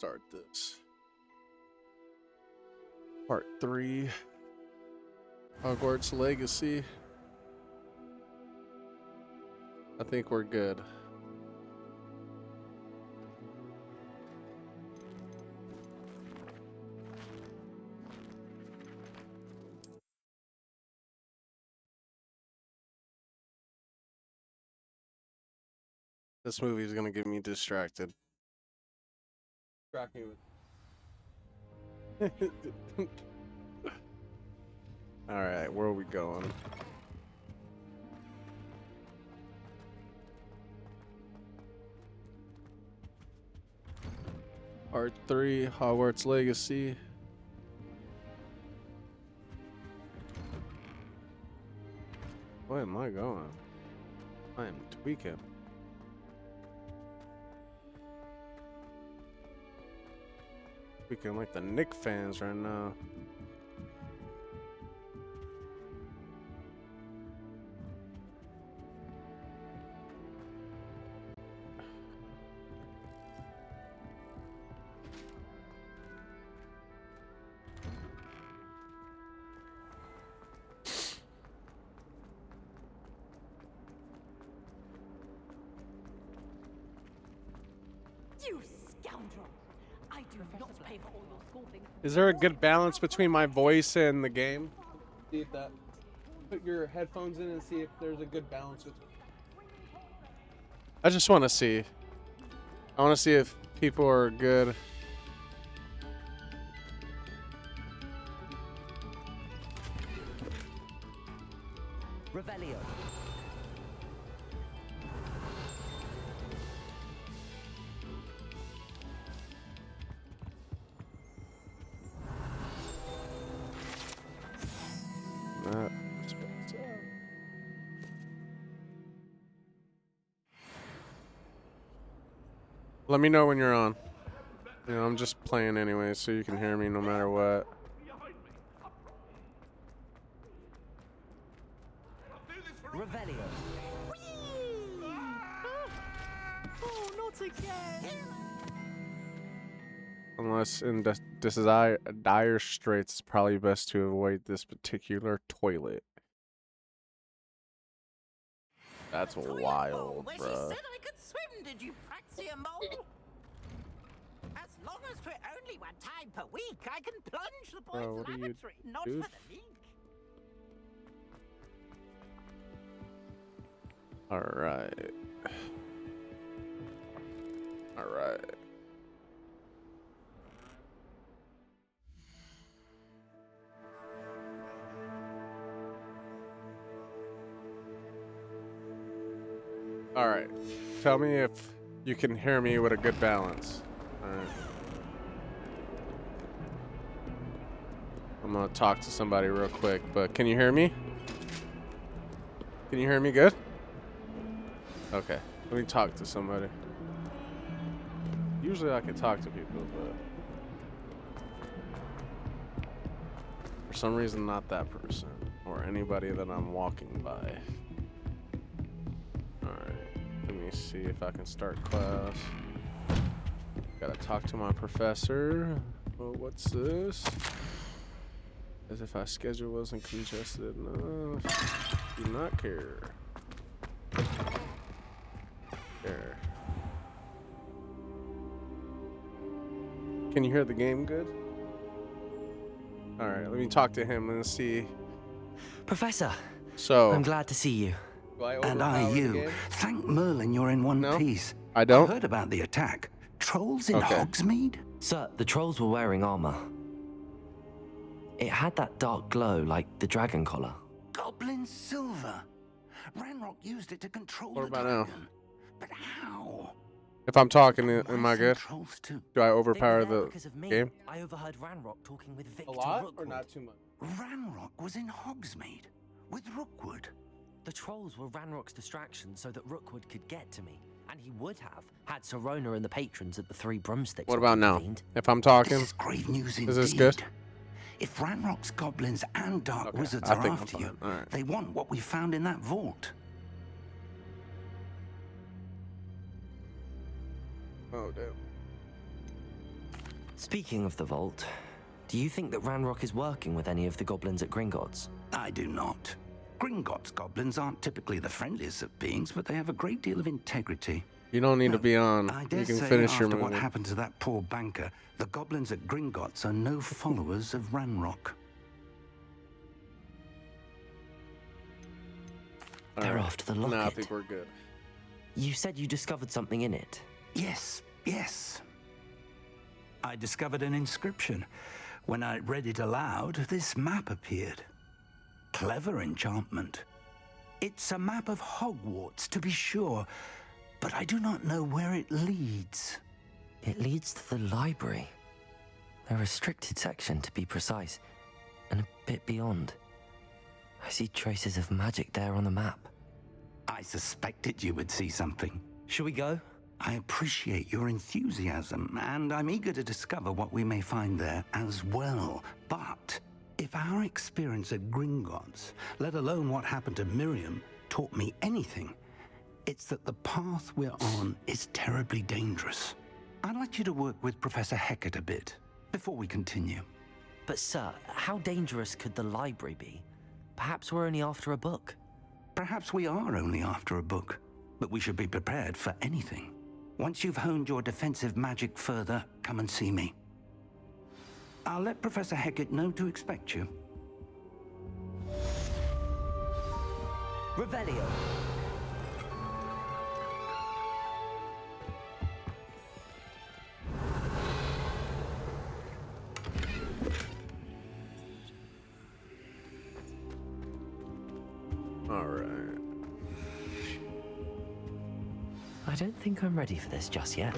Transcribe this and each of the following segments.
start this. Part 3. Hogwarts Legacy. I think we're good. This movie is gonna get me distracted. Distract me with. All right, where are we going? Part 3, Hogwarts Legacy. Where am I going? I am tweaking. Tweaking like the Nick fans right now. You scoundrel! I do not pay for all your school things. Is there a good balance between my voice and the game? See if that. Put your headphones in and see if there's a good balance with. I just want to see. I want to see if people are good. Revelio. Let me know when you're on. You know, I'm just playing anyway, so you can hear me no matter what. Revelio. Oh, not again! Unless in dire straits, it's probably best to avoid this particular toilet. That's wild, Where she bruh. said I could swim, did you praxia mole? As long as for only one time per week, I can plunge the boys' what are you lavatory, not doing? for the leak. Alright. Alright. Alright. Tell me if you can hear me with a good balance. Alright. I'm gonna talk to somebody real quick, but can you hear me? Can you hear me good? Okay. Let me talk to somebody. Usually I can talk to people, but for some reason not that person or anybody that I'm walking by. Let me see if I can start class. Gotta talk to my professor. Oh, what's this? As if my schedule wasn't congested enough. Do not care. Care. Can you hear the game good? Alright, let me talk to him and see. Professor, So, I'm glad to see you. And I you. Thank Merlin you're in one No, piece. I don't. I heard about the attack. Trolls in Okay. Hogsmeade? Sir, the trolls were wearing armor. It had that dark glow like the dragon collar. Goblin silver. Ranrock used it to control What the about now? dragon. But how? If I'm talking, And am why I good? some Trolls too? Do I They were overpower there the because of me. game? I overheard Ranrock talking with Victor A lot or Rookwood. not too much? Ranrock was in Hogsmeade with Rookwood. The trolls were Ranrock's distraction so that Rookwood could get to me. And he would have had Serona and the patrons at the Three Broomsticks. What about now? intervened. If I'm talking, This is grave news indeed. is this good? If Ranrock's goblins and dark Okay, wizards I are think I'm after fine. you, All right. they want what we found in that vault. Oh, damn. Speaking of the vault, do you think that Ranrock is working with any of the goblins at Gringotts? I do not. Gringotts goblins aren't typically the friendliest of beings, but they have a great deal of integrity. You don't need to be on. I You dare can say finish after your what movie. happened to that poor banker, the goblins at Gringotts are no followers of Ranrock. They're after the locket. No, I think we're good. You said you discovered something in it. Yes. I discovered an inscription. When I read it aloud, this map appeared. Clever enchantment. It's a map of Hogwarts, to be sure, but I do not know where it leads. It leads to the library. A restricted section, to be precise, and a bit beyond. I see traces of magic there on the map. I suspected you would see something. Shall we go? I appreciate your enthusiasm, and I'm eager to discover what we may find there as well. But if our experience at Gringotts, let alone what happened to Miriam, taught me anything, it's that the path we're on is terribly dangerous. I'd like you to work with Professor Hecat a bit before we continue. But sir, how dangerous could the library be? Perhaps we're only after a book. Perhaps we are only after a book, but we should be prepared for anything. Once you've honed your defensive magic further, come and see me. I'll let Professor Hecat know to expect you. Revelio. All right. I don't think I'm ready for this just yet.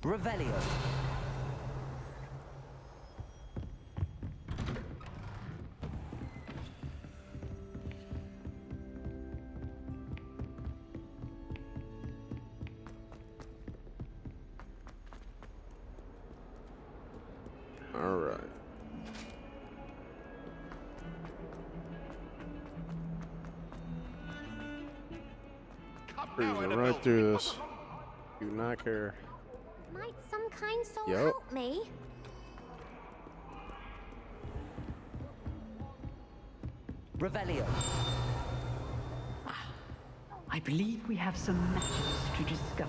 Revelio. All right. Breezing right through this. Do not care. Might some kind soul Yup. help me? Revelio. I believe we have some matters to discuss.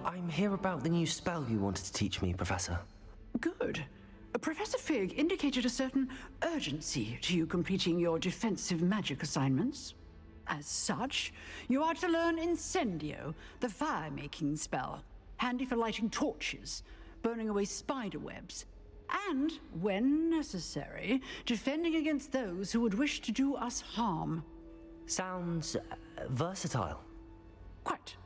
I'm here about the new spell you wanted to teach me, Professor. Good. Professor Fig indicated a certain urgency to you completing your defensive magic assignments. As such, you are to learn Incendio, the fire-making spell, handy for lighting torches, burning away spider webs, and, when necessary, defending against those who would wish to do us harm. Sounds versatile. Quite.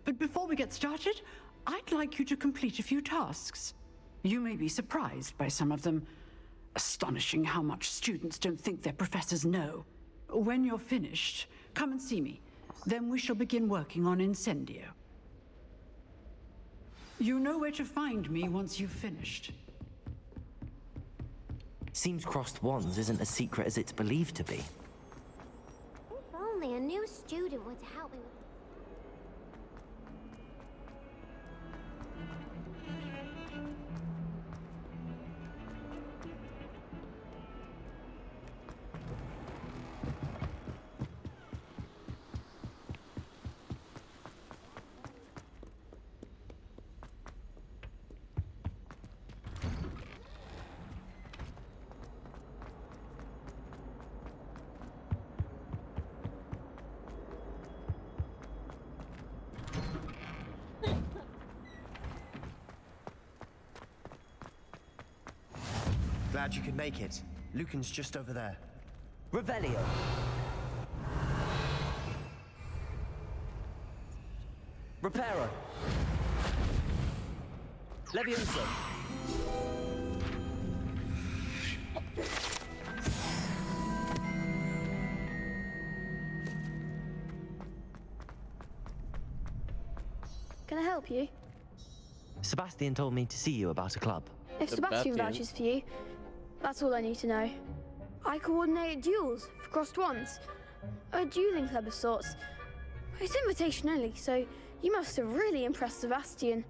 But before we get started, I'd like you to complete a few tasks. You may be surprised by some of them. Astonishing how much students don't think their professors know. When you're finished, come and see me. Then we shall begin working on Incendio. You know where to find me once you've finished. Seems crossed wands isn't as secret as it's believed to be. If only a new student were to help me with Glad you could make it. Lucan's just over there. Revelio. Reparo. Levioso. Can I help you? Sebastian told me to see you about a club. If Sebastian vouches for you, that's all I need to know. I coordinate duels for crossed wands. A dueling club of sorts. It's invitation only, so you must have really impressed Sebastian.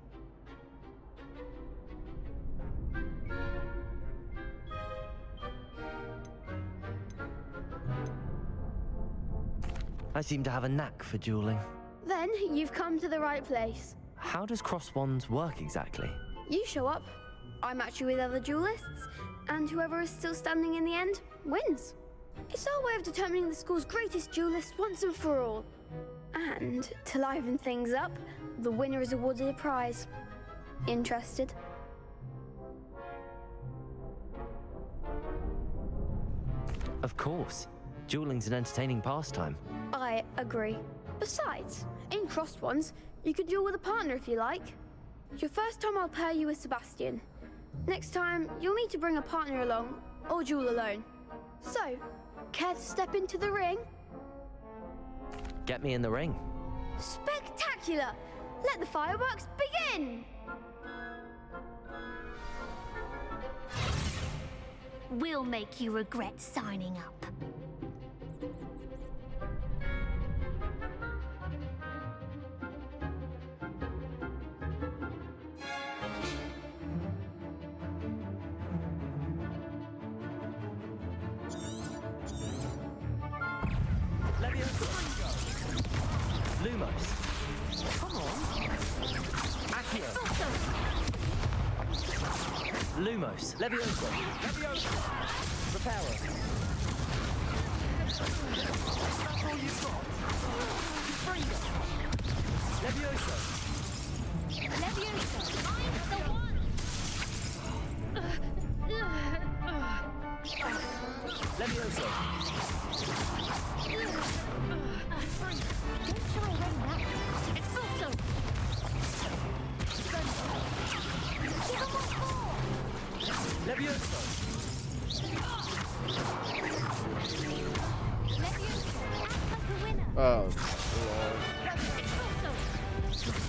I seem to have a knack for dueling. Then you've come to the right place. How does cross wands work exactly? You show up, I match you with other duelists, and whoever is still standing in the end wins. It's our way of determining the school's greatest duelist once and for all. And to liven things up, the winner is awarded a prize. Interested? Of course. Dueling's an entertaining pastime. I agree. Besides, in crossed ones, you can duel with a partner if you like. Your first time I'll pair you with Sebastian. Next time, you'll need to bring a partner along, or duel alone. So, care to step into the ring? Get me in the ring. Spectacular! Let the fireworks begin! We'll make you regret signing up. Lumos. Come on. Accio. Lumos. Levioso. Levioso. Reparo. That's all you've got. Gringo. Levioso. Levioso, I'm the one! Levioso. Don't try running that. Expulso! Give him what for! Levioso. Levioso, act like a winner! Oh, Lord. Expulso!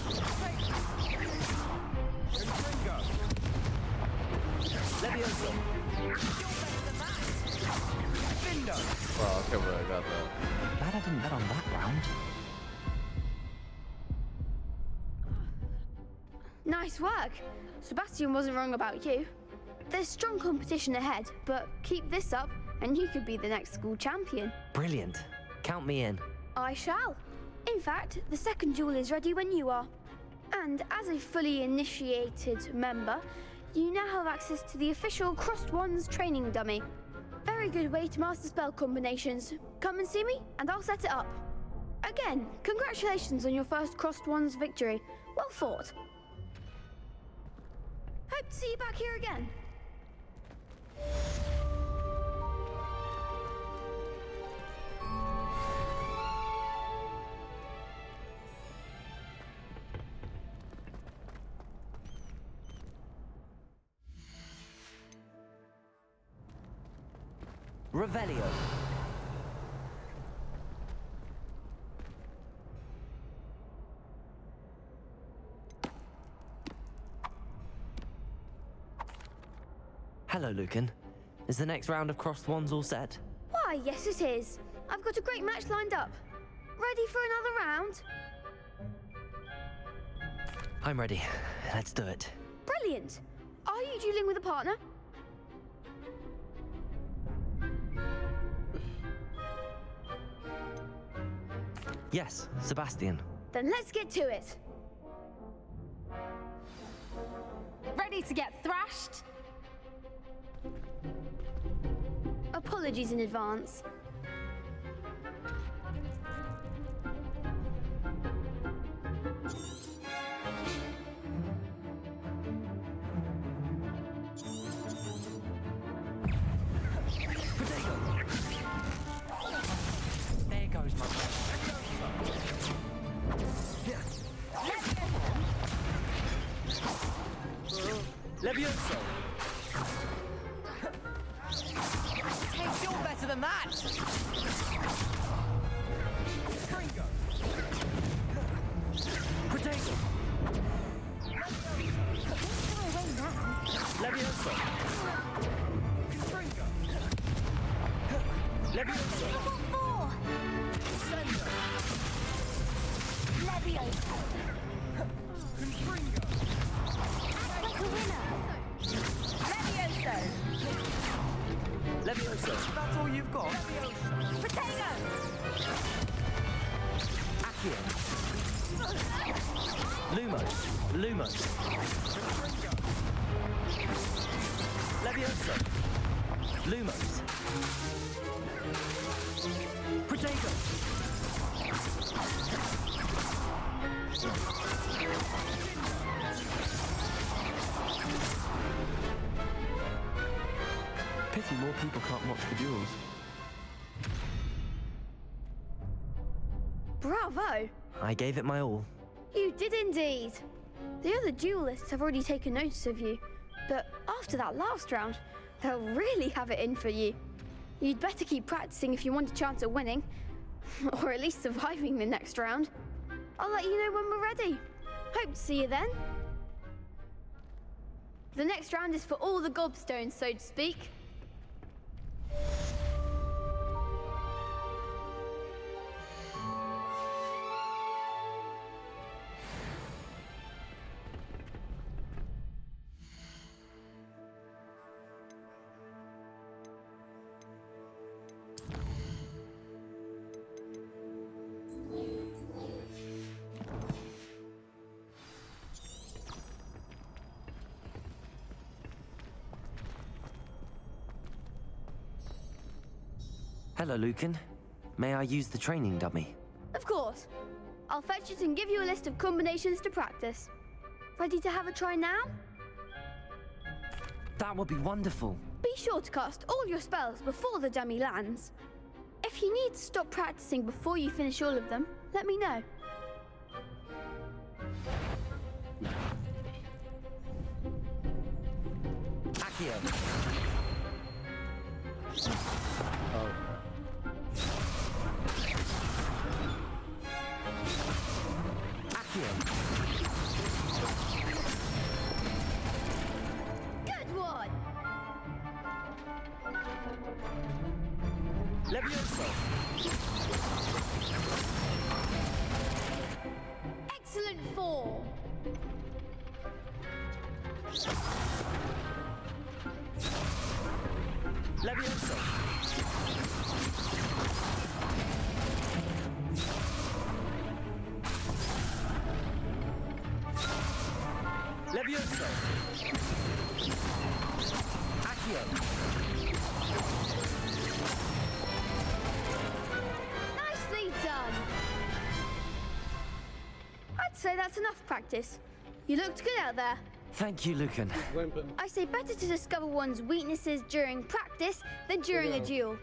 Levioso. Wow, okay, well, I got that. Glad I didn't bet on that round. Nice work. Sebastian wasn't wrong about you. There's strong competition ahead, but keep this up and you could be the next school champion. Brilliant. Count me in. I shall. In fact, the second duel is ready when you are. And as a fully initiated member, you now have access to the official Crossed Wands training dummy. Very good way to master spell combinations. Come and see me, and I'll set it up. Again, congratulations on your first Crossed Wands victory. Well fought. Hope to see you back here again. Revelio. Hello, Lucan. Is the next round of crossed wands all set? Why, yes it is. I've got a great match lined up. Ready for another round? I'm ready. Let's do it. Brilliant. Are you dueling with a partner? Yes, Sebastian. Then let's get to it. Ready to get thrashed? Apologies in advance. than that. Gringo. Potato. Leviosa. Gringo. Leviosa. Incendio. Leviosa. Gringo. Like a winner. Levioso. Leviosa. That's all you've got? Potato. Accio. Lumos. Lumos. Leviosa. Lumos. Potato. Pity more people can't watch the duels. Bravo! I gave it my all. You did indeed. The other duelists have already taken notice of you, but after that last round, they'll really have it in for you. You'd better keep practicing if you want a chance at winning, or at least surviving the next round. I'll let you know when we're ready. Hope to see you then. The next round is for all the gobstones, so to speak. Hello, Lucan. May I use the training dummy? Of course. I'll fetch it and give you a list of combinations to practice. Ready to have a try now? That would be wonderful. Be sure to cast all your spells before the dummy lands. If you need to stop practicing before you finish all of them, let me know. Accio. Accio. Good one! Leviosa. Excellent form! Leviosa. Leviosa. Accio. Nicely done! I'd say that's enough practice. You looked good out there. Thank you, Lucan. I say better to discover one's weaknesses during practice than during a duel.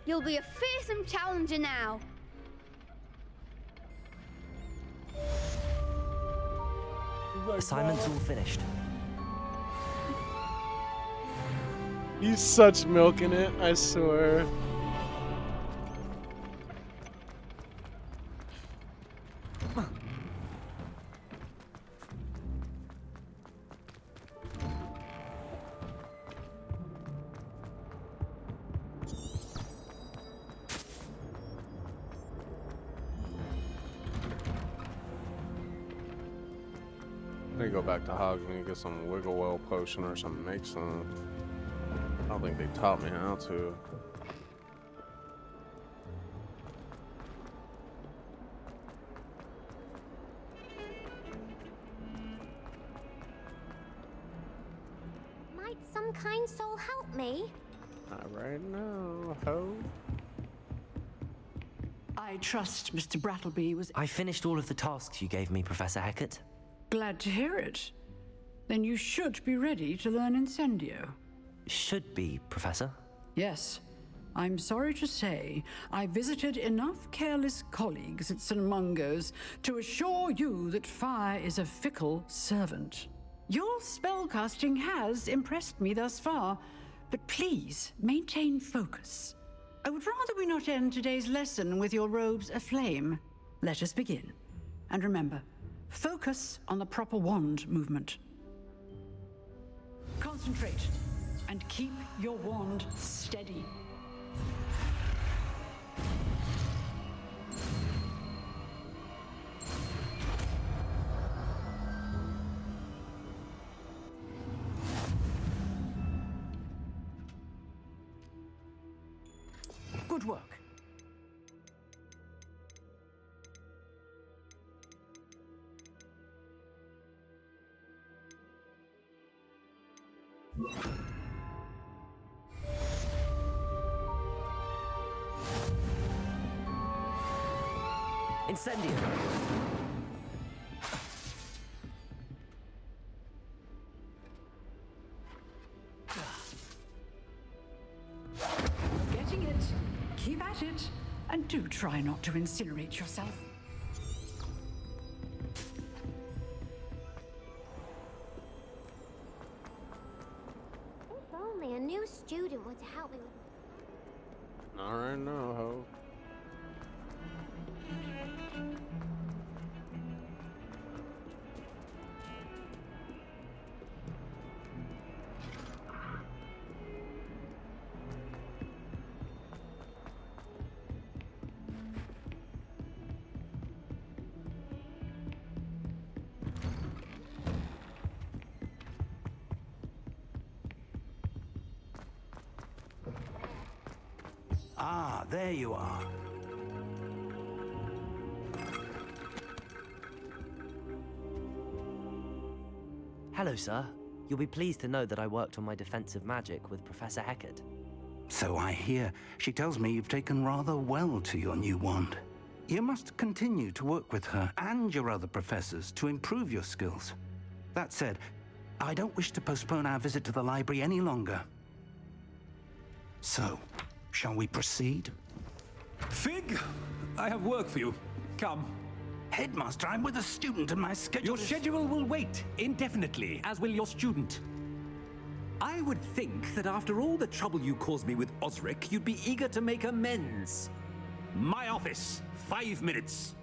You'll be a fearsome challenger now. Assignment's all finished. He's such milking it, I swear. I need to go back to Hogsmeade and get some Wiggle Well potion or some make some. I don't think they taught me how to. Might some kind soul help me? Not right now, ho. I trust Mr. Brattleby was I finished all of the tasks you gave me, Professor Hecat. glad to hear it. Then you should be ready to learn Incendio. Should be, Professor. Yes. I'm sorry to say, I visited enough careless colleagues at St. Mungo's to assure you that fire is a fickle servant. Your spellcasting has impressed me thus far, but please maintain focus. I would rather we not end today's lesson with your robes aflame. Let us begin. And remember, focus on the proper wand movement. Concentrate, and keep your wand steady. Good work. Incendio! Getting it. Keep at it. And do try not to incinerate yourself. If only a new student were to help me with... Alright, no, ho. Ah, there you are. Hello, sir. You'll be pleased to know that I worked on my defensive magic with Professor Hecat. So I hear. She tells me you've taken rather well to your new wand. You must continue to work with her and your other professors to improve your skills. That said, I don't wish to postpone our visit to the library any longer. So, shall we proceed? Fig, I have work for you. Come. Headmaster, I'm with a student and my schedule Your schedule will wait indefinitely, as will your student. I would think that after all the trouble you caused me with Osric, you'd be eager to make amends. My office, 5 minutes.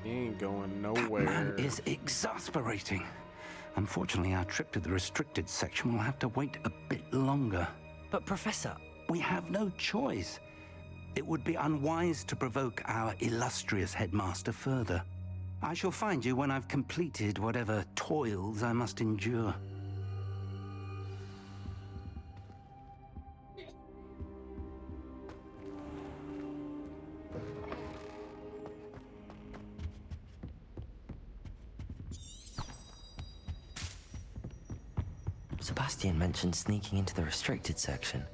He ain't going That nowhere. man is exasperating. Unfortunately, our trip to the restricted section will have to wait a bit longer. But, Professor... We have no choice. It would be unwise to provoke our illustrious headmaster further. I shall find you when I've completed whatever toils I must endure. Sebastian mentioned sneaking into the restricted section.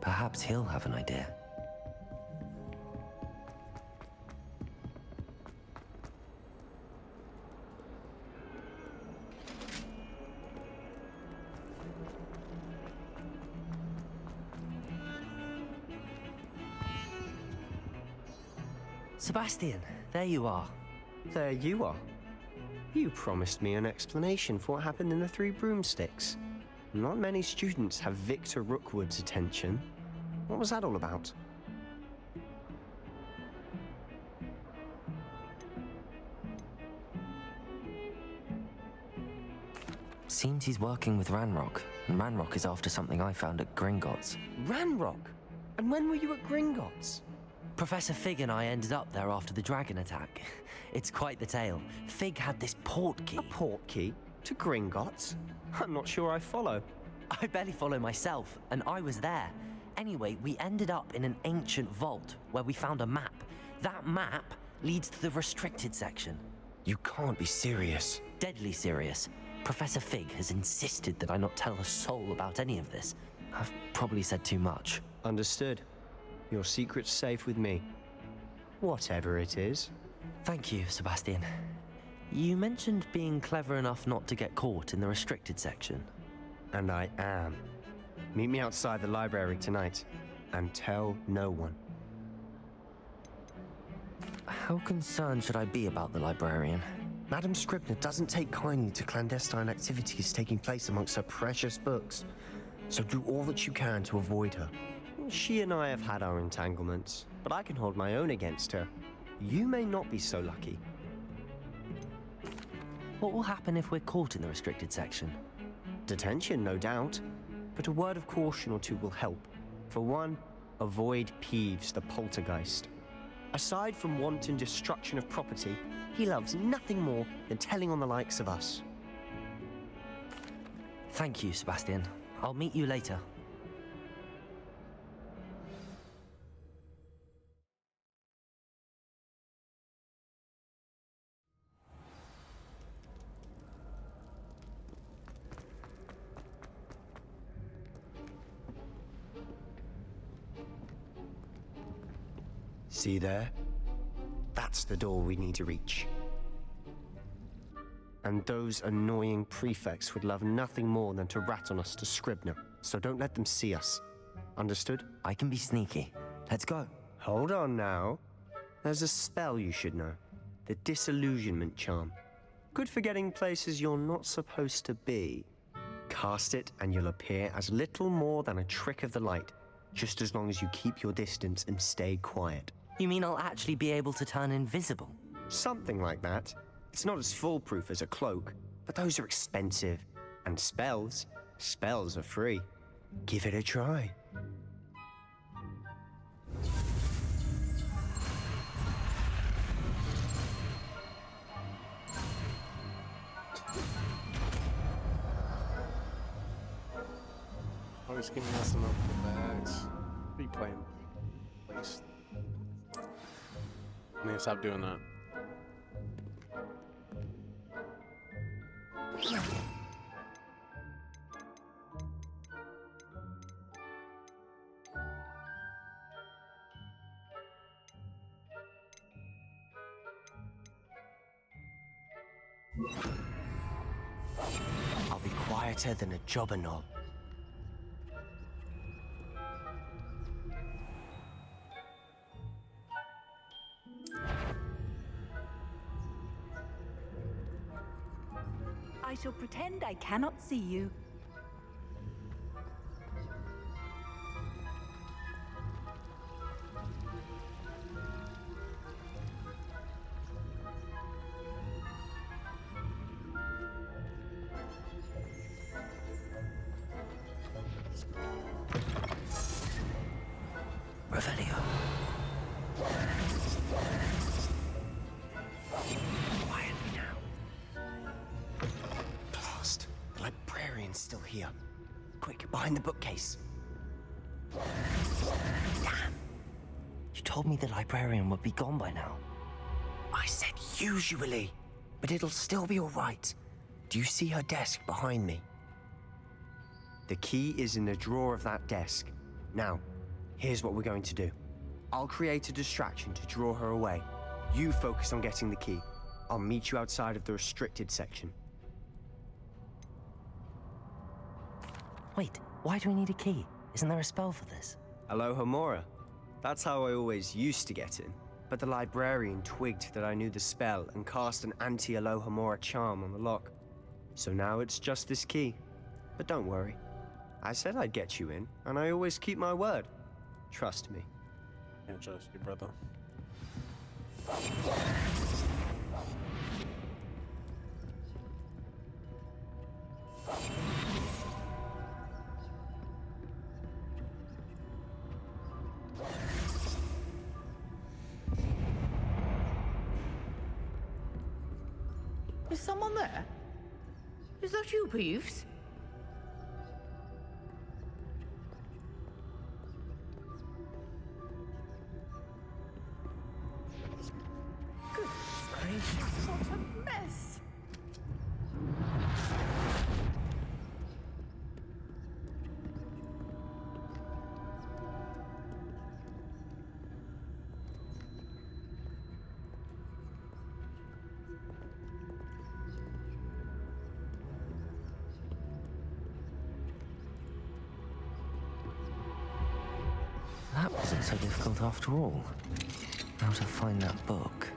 Perhaps he'll have an idea. Sebastian, there you are. There you are. You promised me an explanation for what happened in the Three Broomsticks. Not many students have Victor Rookwood's attention. What was that all about? Seems he's working with Ranrock, and Ranrock is after something I found at Gringotts. Ranrock? And when were you at Gringotts? Professor Fig and I ended up there after the dragon attack. It's quite the tale. Fig had this port key. A port key? To Gringotts? I'm not sure I follow. I barely follow myself, and I was there. Anyway, we ended up in an ancient vault where we found a map. That map leads to the restricted section. You can't be serious. Deadly serious. Professor Fig has insisted that I not tell a soul about any of this. I've probably said too much. Understood. Your secret's safe with me. Whatever it is. Thank you, Sebastian. You mentioned being clever enough not to get caught in the restricted section. And I am. Meet me outside the library tonight, and tell no one. How concerned should I be about the librarian? Madam Scribner doesn't take kindly to clandestine activities taking place amongst her precious books, so do all that you can to avoid her. She and I have had our entanglements, but I can hold my own against her. You may not be so lucky. What will happen if we're caught in the restricted section? Detention, no doubt, but a word of caution or two will help. For one, avoid Peeves, the poltergeist. Aside from wanton destruction of property, he loves nothing more than telling on the likes of us. Thank you, Sebastian. I'll meet you later. See there? That's the door we need to reach. And those annoying prefects would love nothing more than to rat on us to Scribner, so don't let them see us. Understood? I can be sneaky. Let's go. Hold on now. There's a spell you should know. The Disillusionment Charm. Good for getting places you're not supposed to be. Cast it and you'll appear as little more than a trick of the light, just as long as you keep your distance and stay quiet. You mean I'll actually be able to turn invisible? Something like that. It's not as foolproof as a cloak, but those are expensive. And spells are free. Give it a try. Always keep messing up the bags. Be playing. Waste. I need to stop doing that. I'll be quieter than a jobberknoll. I shall pretend I cannot see you. Revelio. Quietly now. Blast. The librarian's still here. Quick, behind the bookcase. Damn. You told me the librarian would be gone by now. I said usually, but it'll still be all right. Do you see her desk behind me? The key is in the drawer of that desk. Now, here's what we're going to do. I'll create a distraction to draw her away. You focus on getting the key. I'll meet you outside of the restricted section. Wait, why do we need a key? Isn't there a spell for this? Alohomora. That's how I always used to get in. But the librarian twigged that I knew the spell and cast an anti-Alohomora charm on the lock. So now it's just this key. But don't worry. I said I'd get you in, and I always keep my word. Trust me. Can't trust you, brother. Is someone there? Is that you, Peeves? Goodness gracious, what a mess! That wasn't so difficult after all. How to find that book.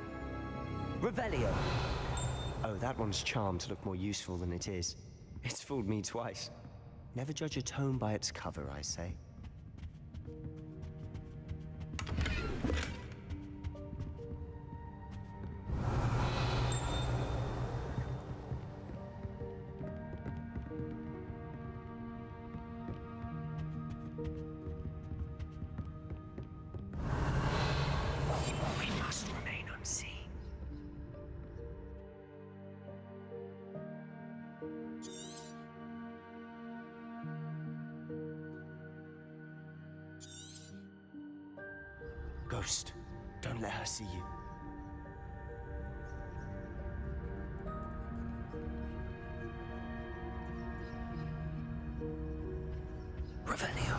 Revelio! Oh, that one's charmed to look more useful than it is. It's fooled me twice. Never judge a tome by its cover, I say. We must remain unseen. Ghost, don't let her see you. Revelio.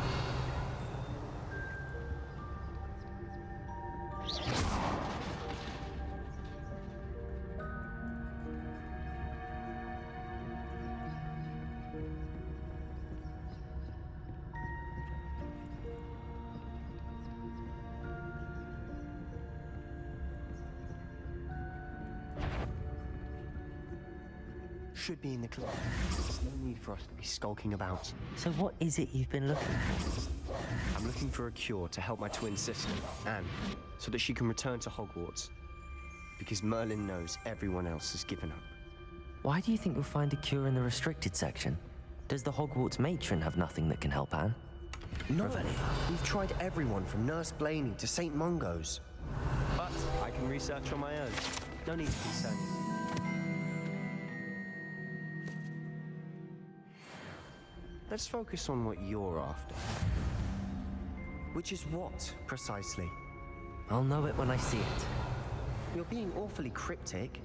Should be in the club. There's no need for us to be skulking about. So what is it you've been looking for? I'm looking for a cure to help my twin sister, Anne, so that she can return to Hogwarts. Because Merlin knows everyone else has given up. Why do you think you'll find a cure in the restricted section? Does the Hogwarts matron have nothing that can help Anne? No, we've tried everyone from Nurse Blaney to St. Mungo's. But I can research on my own. No need to concern you. Let's focus on what you're after. Which is what, precisely? I'll know it when I see it. You're being awfully cryptic.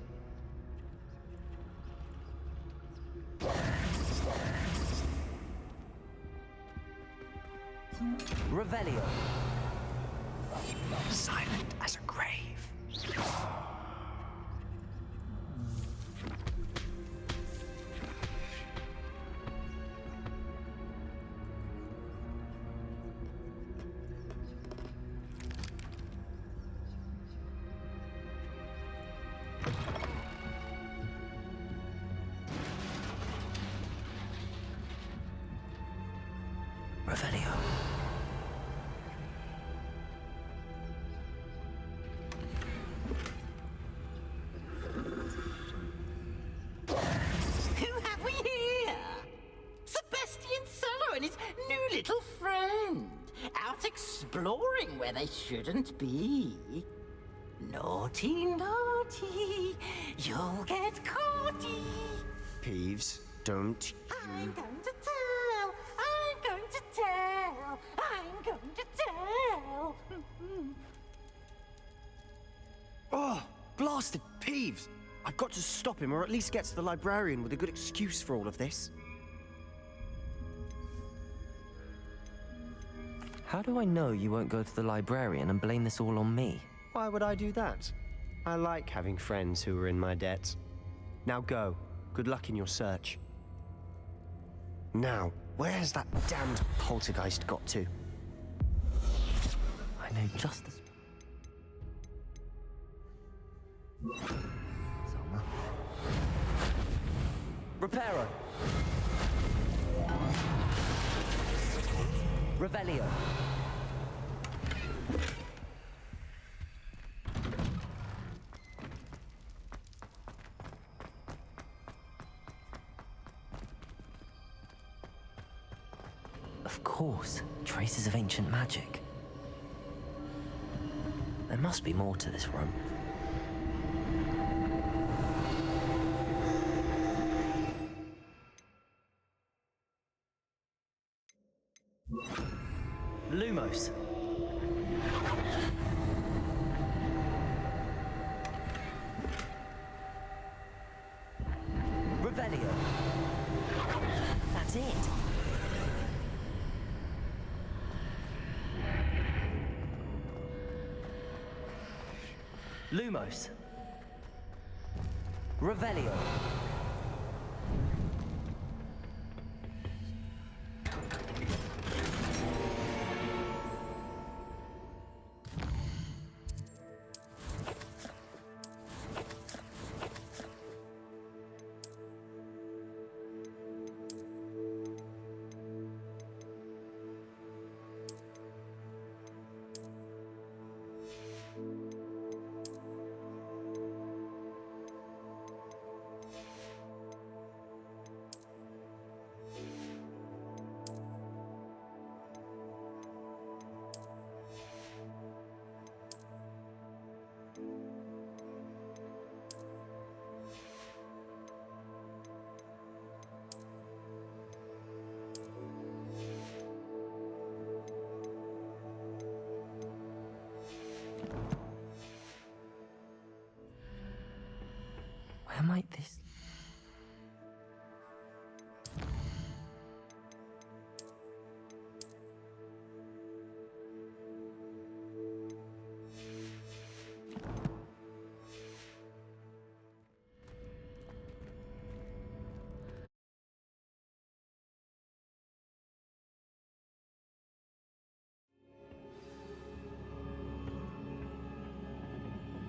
Revelio. Silent as a grave. Revelio. Who have we here? Sebastian Sallow and his new little friend. Out exploring where they shouldn't be. Naughty, naughty. You'll get caughty. Peeves, don't I'm going to tell. I'm going to tell. I'm going to tell. Oh, blasted Peeves! I've got to stop him, or at least get to the librarian with a good excuse for all of this. How do I know you won't go to the librarian and blame this all on me? Why would I do that? I like having friends who are in my debt. Now go. Good luck in your search. Now, where has that damned poltergeist got to? I know just the... Selma. Reparo. Revelio. Of course, traces of ancient magic. There must be more to this room. Lumos. Revelio. That's it. Lumos. Revelio.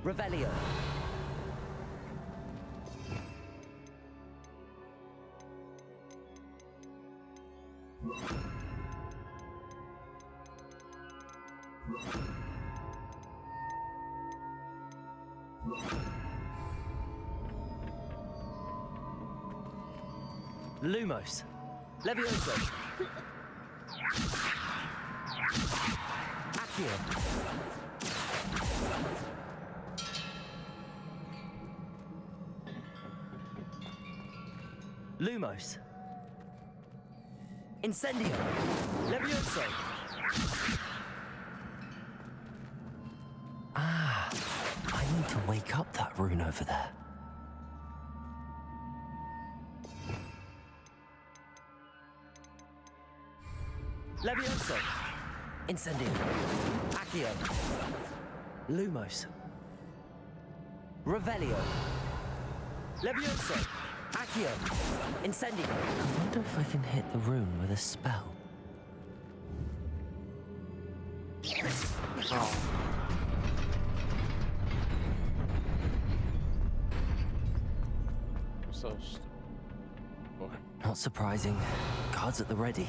Revelio. Lumos. Levioso. Accio. Lumos. Incendio. Levioso. Ah, I need to wake up that rune over there. Levioso. Incendio. Accio. Lumos. Revelio. Levioso. Accio. Incendio. I wonder if I can hit the rune with a spell. Oh. So stupid. Not surprising. Cards at the ready.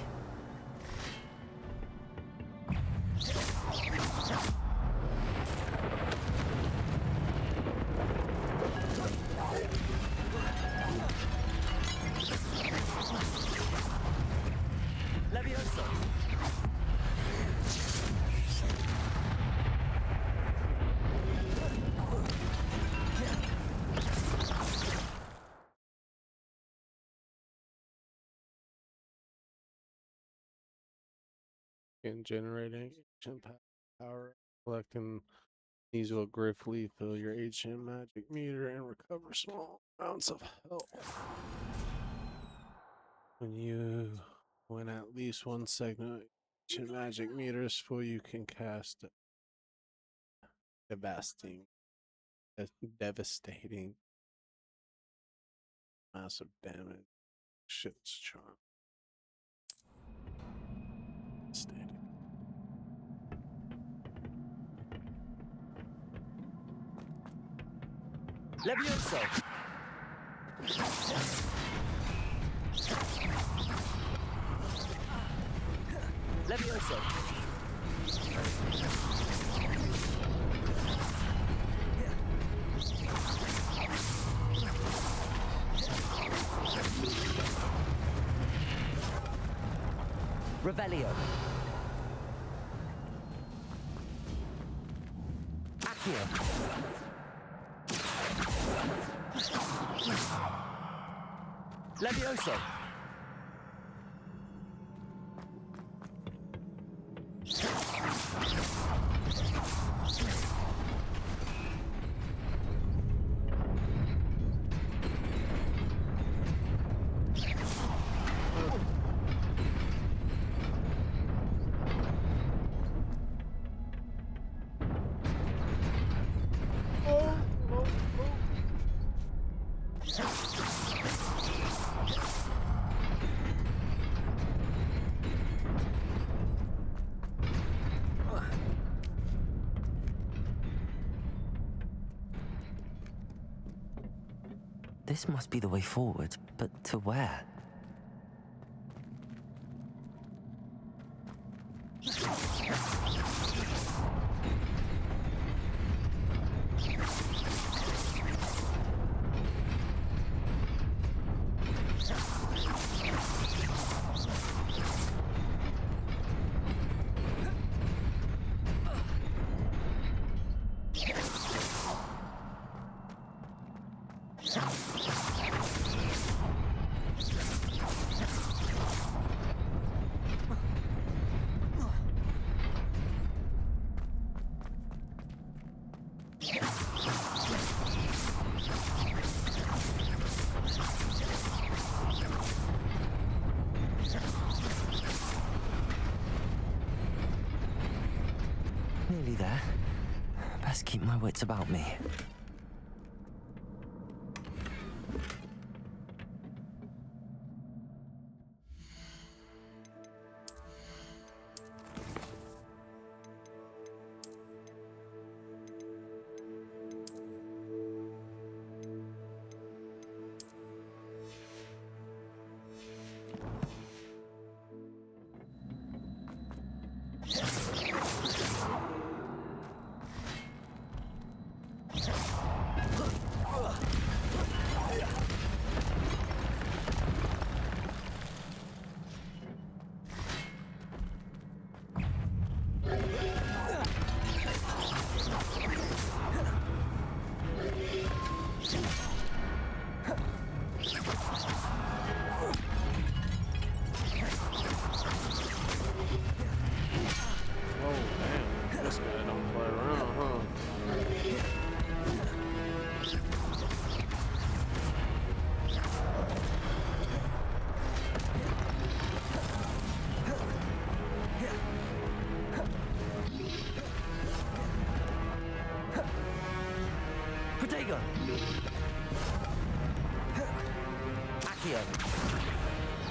Levioso. And generating ancient power, collecting these will briefly fill your ancient magic meter and recover small amounts of health. When at least one segment of ancient magic meter is full, you can cast devastating massive damage. Shit's charm. Devastating. Levioso. Levioso. Revelio. Accio. Levioso. This must be the way forward, but to where? Nearly there. Best keep my wits about me.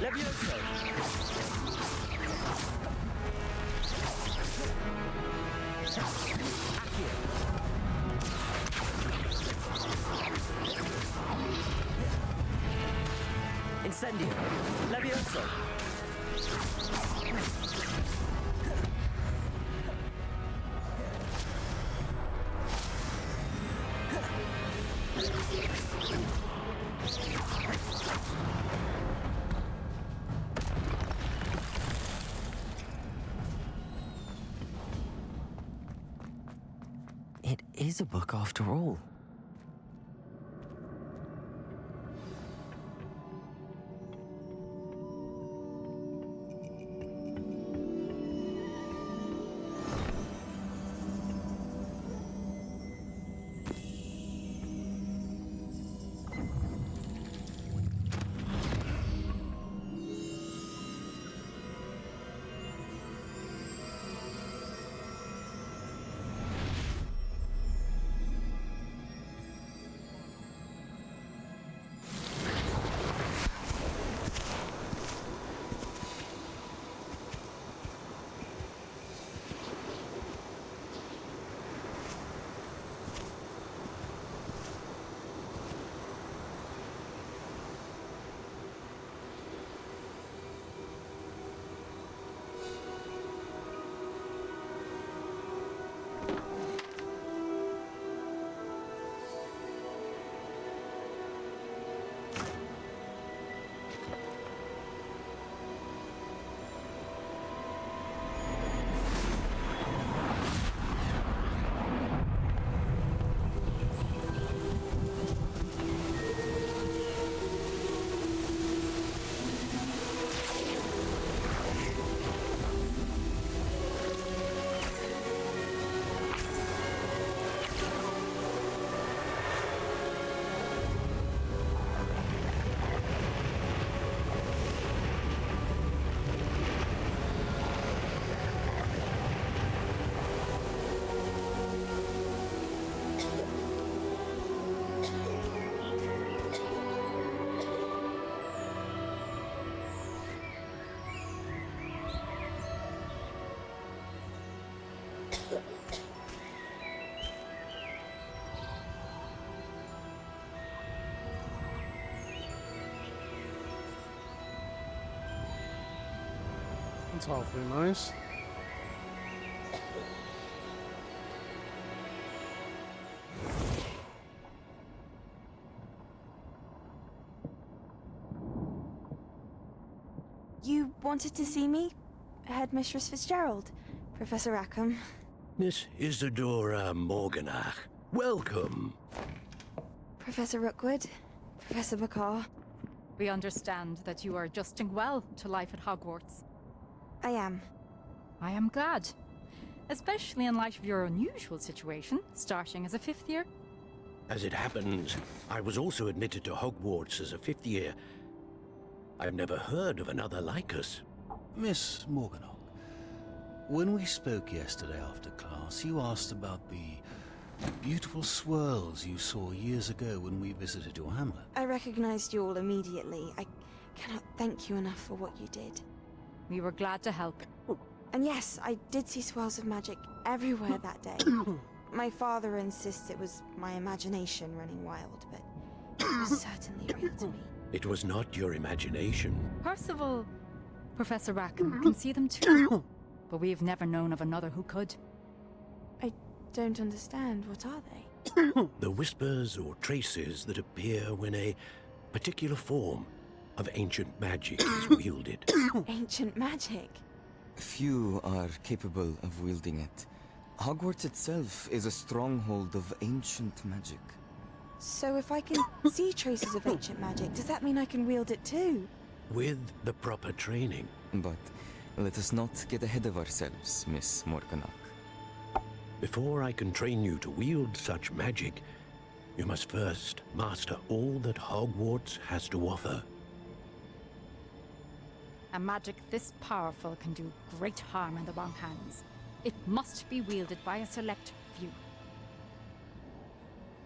Levioso! Accio! Incendio! Levioso! It is a book after all. That's awfully nice. You wanted to see me? Headmistress Fitzgerald? Professor Rackham? Miss Isadora Morganach. Welcome. Professor Rookwood? Professor Bakar? We understand that you are adjusting well to life at Hogwarts. I am. I am glad. Especially in light of your unusual situation, starting as a 5th year. As it happens, I was also admitted to Hogwarts as a 5th year. I've never heard of another like us. Miss Morganach, when we spoke yesterday after class, you asked about the beautiful swirls you saw years ago when we visited your hamlet. I recognized you all immediately. I cannot thank you enough for what you did. We were glad to help. And yes, I did see swirls of magic everywhere that day. My father insists it was my imagination running wild, but it was certainly real to me. It was not your imagination. Percival, Professor Rackham can see them too. But we have never known of another who could. I don't understand. What are they? The whispers or traces that appear when a particular form of ancient magic is wielded. Ancient magic? Few are capable of wielding it. Hogwarts itself is a stronghold of ancient magic. So if I can see traces of ancient magic, does that mean I can wield it too? With the proper training. But let us not get ahead of ourselves, Miss Morganach. Before I can train you to wield such magic, you must first master all that Hogwarts has to offer. A magic this powerful can do great harm in the wrong hands. It must be wielded by a select few.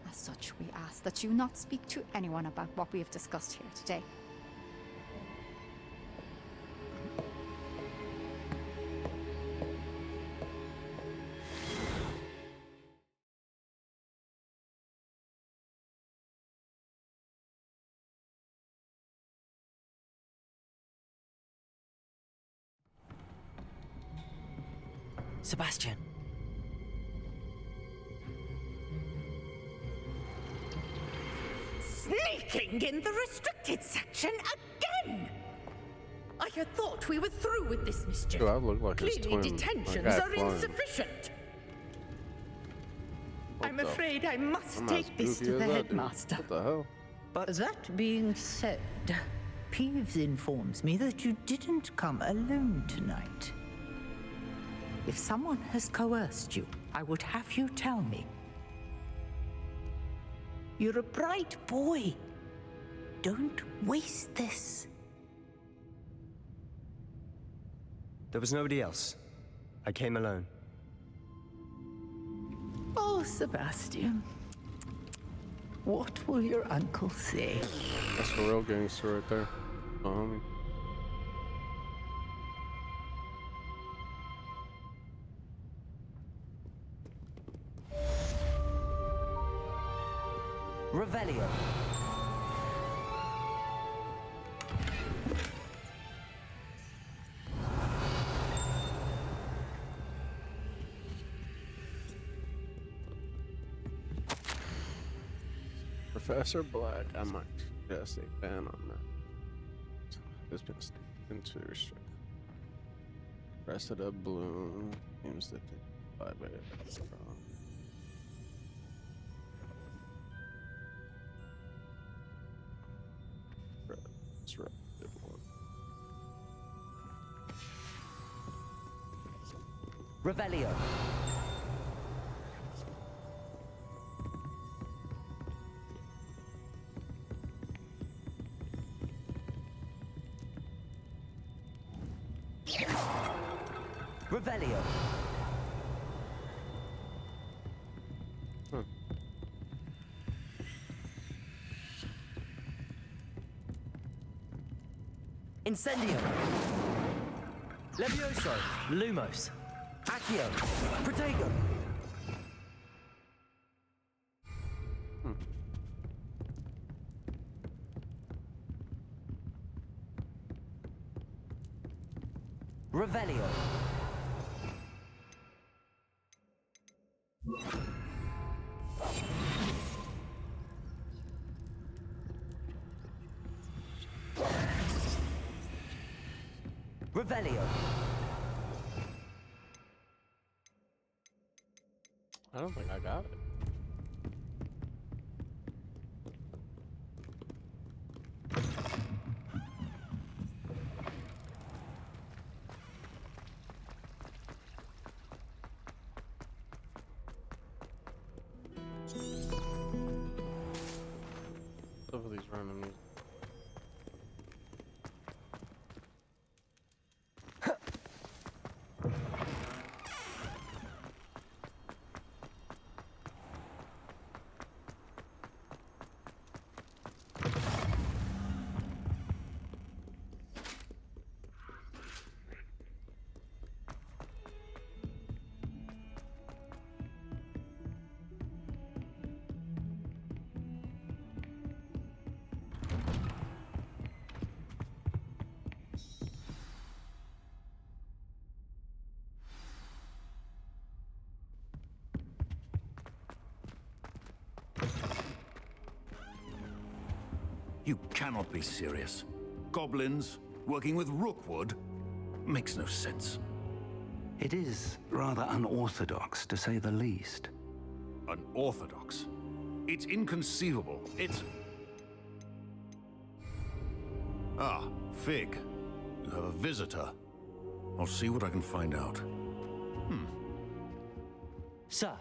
As such, we ask that you not speak to anyone about what we have discussed here today. Sebastian. Sneaking in the restricted section again! I had thought we were through with this mischief. Do I look like his Clearly, twin? detentions My guy are flying. insufficient. What I'm the- afraid I must I'm take as this goofy to as the that dude. headmaster. What the hell? But that being said, Peeves informs me that you didn't come alone tonight. If someone has coerced you, I would have you tell me. You're a bright boy. Don't waste this. There was nobody else. I came alone. Oh, Sebastian. What will your uncle say? That's a real gangster right there. Oh, homie. Revelio. Professor Black, I might suggest a ban on that. It's been stated into restrict. Rest of the bloom seems that the library is strong. That's right. Good one. Revelio. Revelio. Incendio. Levioso. Lumos. Accio. Protego. Revelio. Revelio. I don't think I got it. Some of these random music. You cannot be serious. Goblins working with Rookwood makes no sense. It is rather unorthodox, to say the least. Unorthodox? It's inconceivable. It's... Ah, Fig. You have a visitor. I'll see what I can find out. Sir,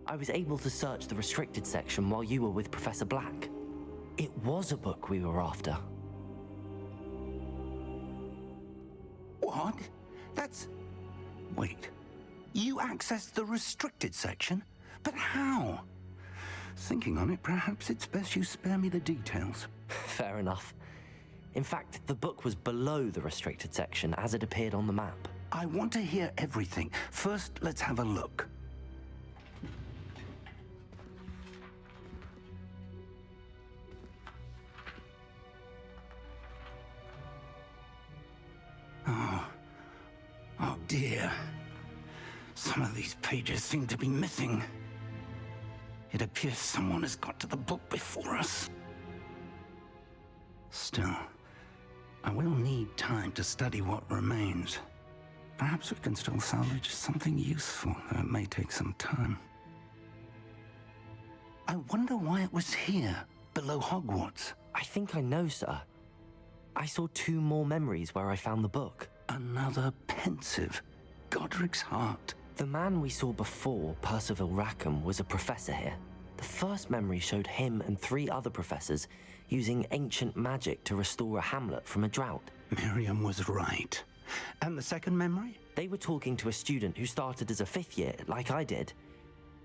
I was able to search the restricted section while you were with Professor Black. It was a book we were after. What? That's... Wait. You accessed the restricted section? But how? Thinking on it, perhaps it's best you spare me the details. Fair enough. In fact, the book was below the restricted section as it appeared on the map. I want to hear everything. First, let's have a look. Oh dear. Some of these pages seem to be missing. It appears someone has got to the book before us. Still, I will need time to study what remains. Perhaps we can still salvage something useful, though it may take some time. I wonder why it was here, below Hogwarts. I think I know, sir. I saw 2 more memories where I found the book. Another pensive Godric's heart. The man we saw before, Percival Rackham, was a professor here. The first memory showed him and 3 other professors using ancient magic to restore a hamlet from a drought. Miriam was right. And the second memory? They were talking to a student who started as a 5th year, like I did.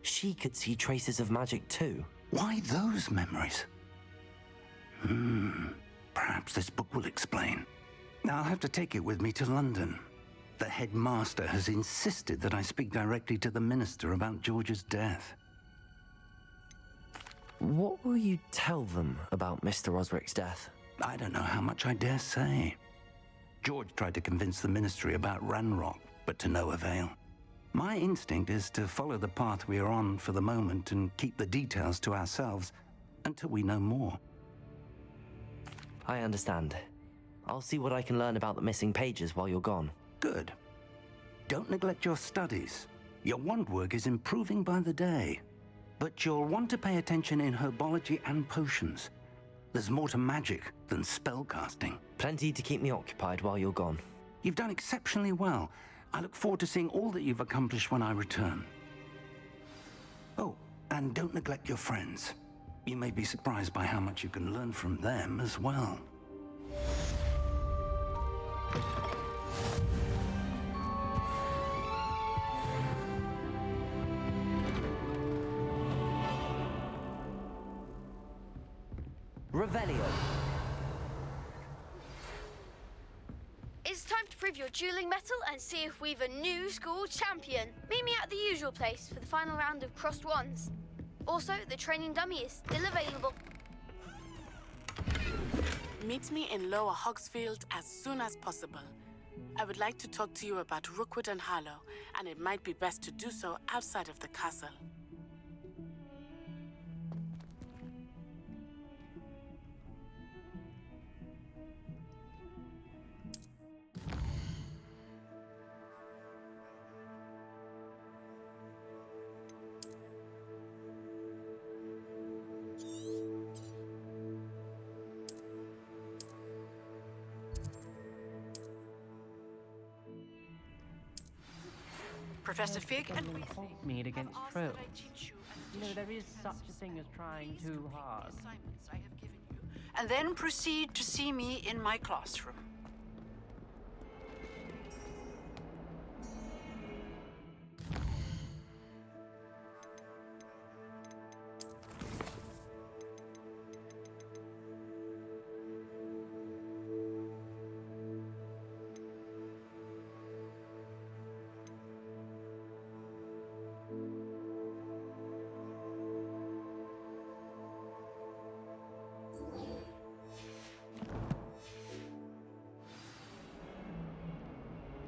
She could see traces of magic too. Why those memories? Perhaps this book will explain. I'll have to take it with me to London. The headmaster has insisted that I speak directly to the minister about George's death. What will you tell them about Mr. Osric's death? I don't know how much I dare say. George tried to convince the ministry about Ranrock, but to no avail. My instinct is to follow the path we are on for the moment and keep the details to ourselves until we know more. I understand. I'll see what I can learn about the missing pages while you're gone. Good. Don't neglect your studies. Your wand work is improving by the day. But you'll want to pay attention in herbology and potions. There's more to magic than spellcasting. Plenty to keep me occupied while you're gone. You've done exceptionally well. I look forward to seeing all that you've accomplished when I return. Oh, and don't neglect your friends. You may be surprised by how much you can learn from them as well. Revelio. It's time to prove your dueling mettle and see if we've a new school champion. Meet me at the usual place for the final round of crossed wands. Also, the training dummy is still available. Meet me in Lower Hogsfield as soon as possible. I would like to talk to you about Rookwood and Harlow, and it might be best to do so outside of the castle. Professor Fig and meet against Crow. You know, there is such a thing as trying too hard. And then proceed to see me in my classroom.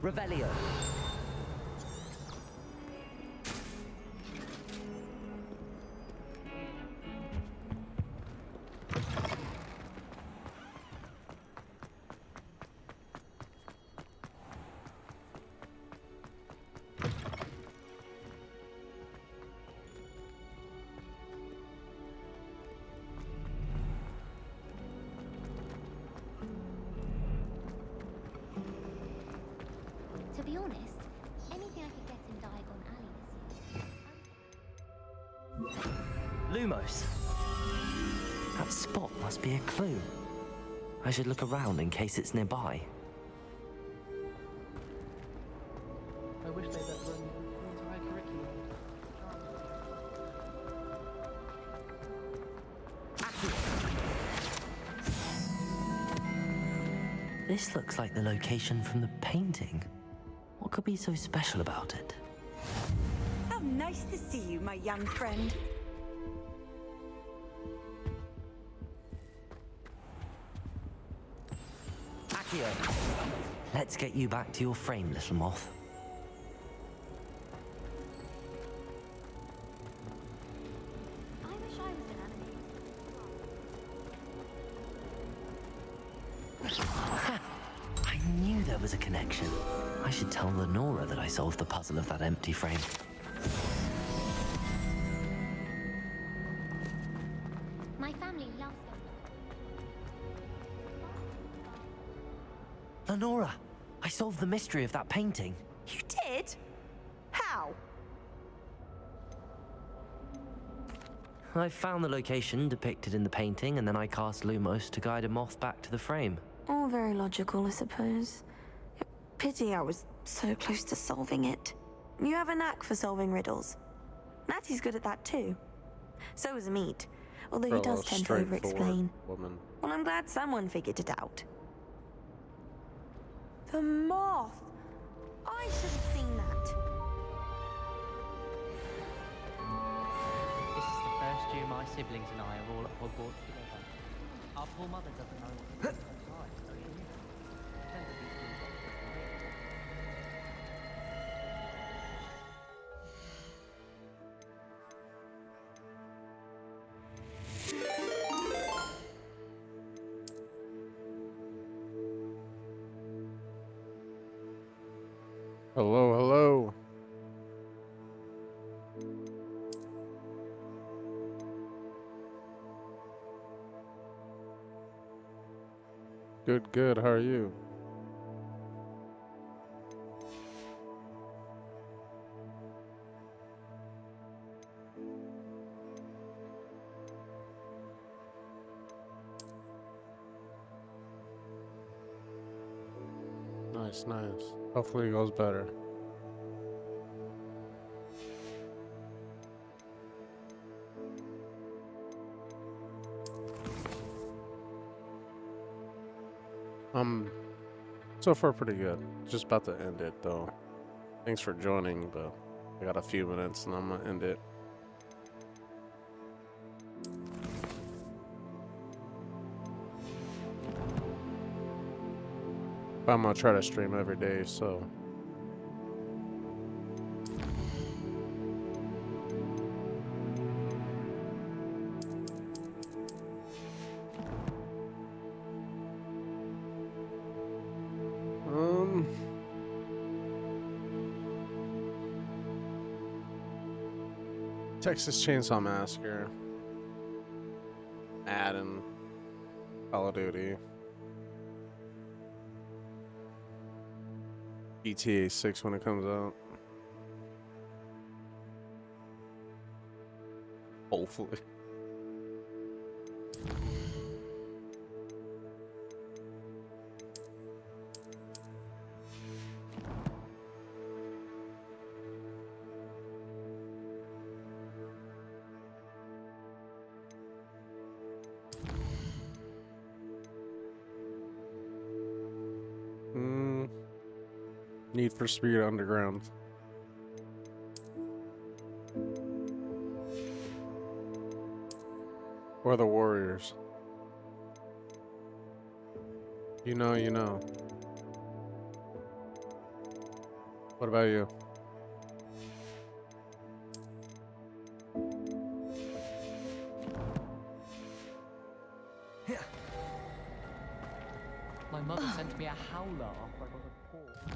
Revelio. To be honest, anything I could get in Diagon Alley this year. Lumos. That spot must be a clue. I should look around in case it's nearby. I wish they'd let run into our curriculum. This looks like the location from the painting. What could be so special about it? How nice to see you, my young friend. Accio. Let's get you back to your frame, little moth. there was a connection. I should tell Lenora that I solved the puzzle of that empty frame. My family loves them. Lenora, I solved the mystery of that painting. You did? How? I found the location depicted in the painting, and then I cast Lumos to guide a moth back to the frame. All very logical, I suppose. Pity I was so close to solving it. You have a knack for solving riddles. Natty's good at that too. So is Amit, although he does tend to over-explain. Woman. Well, I'm glad someone figured it out. The moth! I should have seen that. This is the first year my siblings and I are all at Hogwarts together. Our poor mother doesn't know what to do with her time, so she pretend to be Hello, hello. Good, good. How are you? Nice, nice. Hopefully it goes better. So far pretty good. Just about to end it though. Thanks for joining, but I got a few minutes and I'm gonna end it. I'm gonna try to stream every day, so. Texas Chainsaw Massacre. Madden. Call of Duty. GTA 6 when it comes out. Hopefully. Need for Speed Underground. Or the Warriors. You know, you know. What about you? My mother sent me a howler after I got a paw.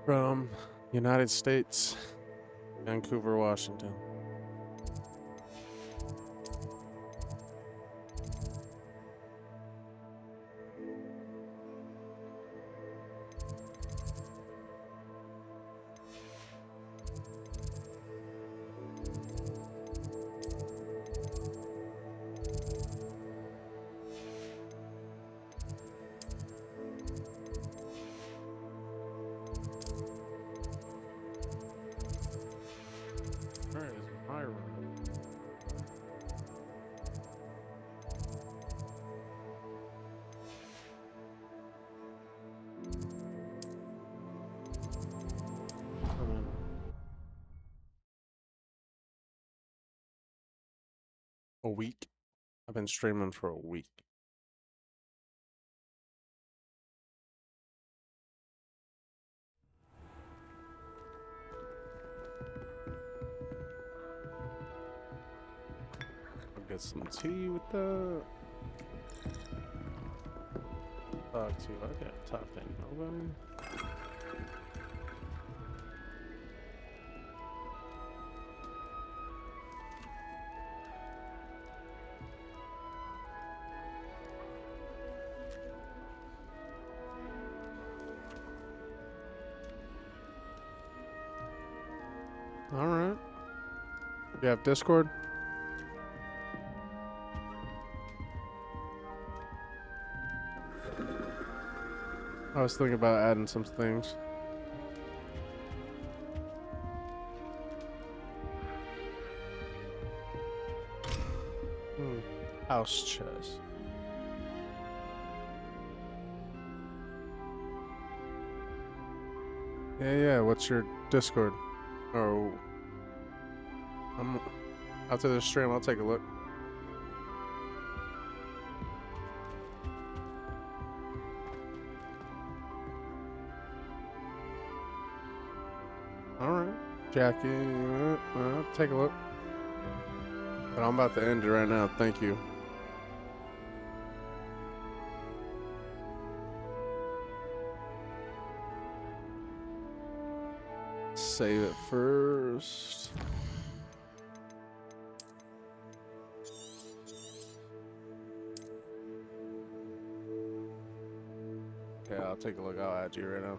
From United States, Vancouver, Washington. A week. I've been streaming for a week. I'll get some tea with that. Talk to. I can't talk to nobody. All right. You have Discord? I was thinking about adding some things. House chess. Yeah. What's your Discord? Or after the stream, I'll take a look. All right, Jackie. I'll take a look. But I'm about to end it right now. Thank you. Save it first. Yeah, I'll take a look. I'll add you right now.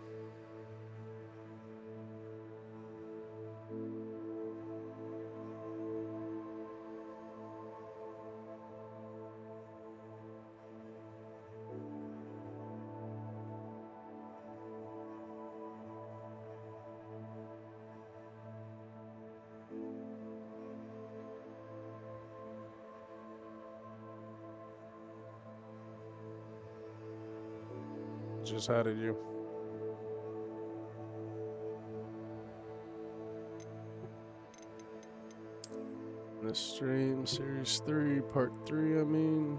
Just added you. This stream, series 3, part 3, I mean.